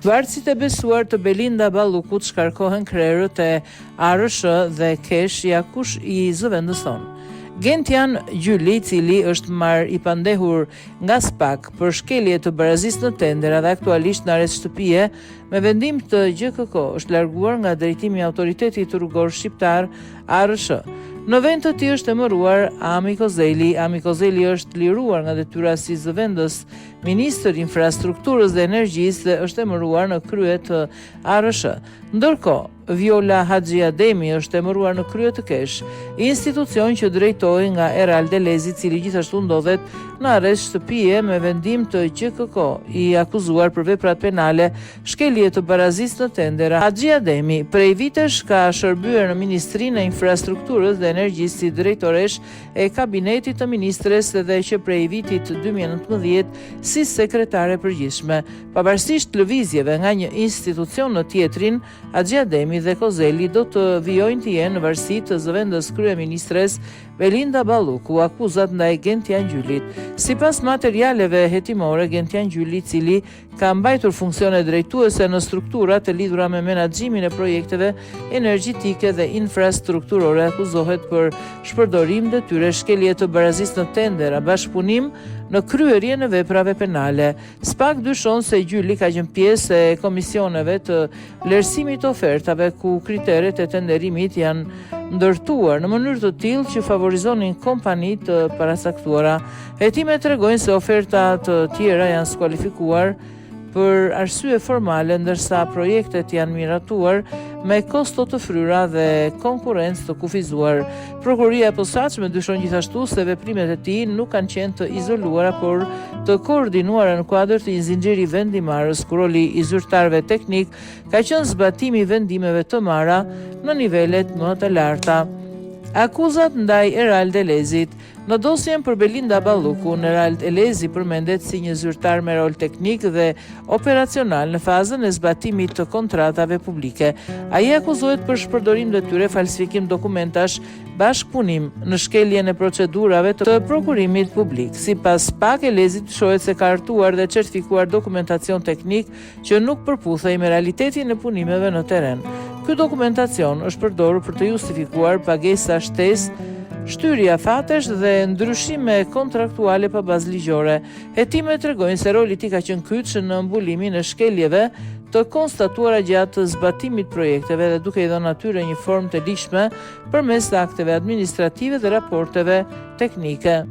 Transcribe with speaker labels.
Speaker 1: Varësit e besuar të Belinda Ballukut shkarkohen krerët e ARSH dhe Kesh Jakush i zëvendëson. Gentian Gjyli, i cili është marrë i pandehur nga SPAK për shkelje të barazisë në tendera dhe aktualisht në arrest shtëpie, me vendim të GKK është larguar nga drejtimi i Autoritetit Rrugor Shqiptar ARSH. Në vend të tij është emëruar Ami Kozeli. Ami Kozeli është liruar nga detyra si zëvendës Ministër Infrastrukturës dhe Energjisë dhe është emëruar në krye të ARSH. Ndërkohë, Viola Haxhi Ademi është emëruar në krye të Kesh, institucion që drejtohej nga Erald Delezi, i cili gjithashtu ndodhet në arrest shtëpie me vendim të GKK, i akuzuar për veprat penale, shkelje të barazisë në tendera. Haxhi Ademi prej vitesh ka shërbyer në Ministrinë e Infrastrukturës dhe Energjisë si drejtoresh e Kabinetit të Ministres dhe që prej vitit 2019 si sekretare përgjithshme. Pavarësisht lëvizjeve nga një institucion në tjetrin, Haxhi Ademi dhe Kozeli do të vijojnë të jenë në varësi të zëvendës kryeministres Belinda Balluku, akuzat ndaj Gentian Gjylit. Sipas materialeve hetimore, Gentian Gjyli, i cili ka mbajtur funksione drejtuese në struktura të lidhura me menaxhimin e projekteve energjetike dhe infrastrukturore, akuzohet për shpërdorim detyre, shkelje të barazisë në tendera, bashkëpunim në kryerjen e veprave penale. SPAK dyshon se Gjyli ka qenë pjesë e komisioneve të vlerësimit të ofertave ku kriteret e tenderimit janë ndërtuar në mënyrë të tillë që favorizonin kompani të parasaktuara. Hetimet tregojnë se oferta të tjera janë skualifikuar për arsye formale, ndërsa projektet janë miratuar me kosto të fryra dhe konkurrencë të kufizuar. Prokuroria e posaçme dyshon gjithashtu se veprimet e tij nuk kanë qenë të izoluara, por të koordinuara në kuadër të një zinxhiri vendimarrës, ku roli i zyrtarëve teknik ka qenë zbatimi i vendimeve të marra në nivelet më të larta. Akuzat ndaj Erald Delezit. Në dosjen për Belinda Ballukun, Erald Delezi përmendet si një zyrtar me rol teknik dhe operacional në fazën e zbatimit të kontratave publike. Ai akuzohet për shpërdorim detyre, falsifikim dokumentash, bashkëpunim në shkeljen e procedurave të prokurimit publik. Sipas SPAK, Delezi shohet se ka hartuar dhe certifikuar dokumentacion teknik që nuk përputhej me realitetin e punimeve në terren. Ky dokumentacion është përdorur për të justifikuar pagesa shtesë, shtyrja fatesh dhe ndryshime kontraktuale pa bazë ligjore. Hetimet tregojnë se roli i tij ka qenë kyç në mbulimin e shkeljeve të konstatuara gjatë zbatimit projekteve dhe duke i dhënë natyre një formë të lishme përmes akteve administrative dhe raporteve teknike.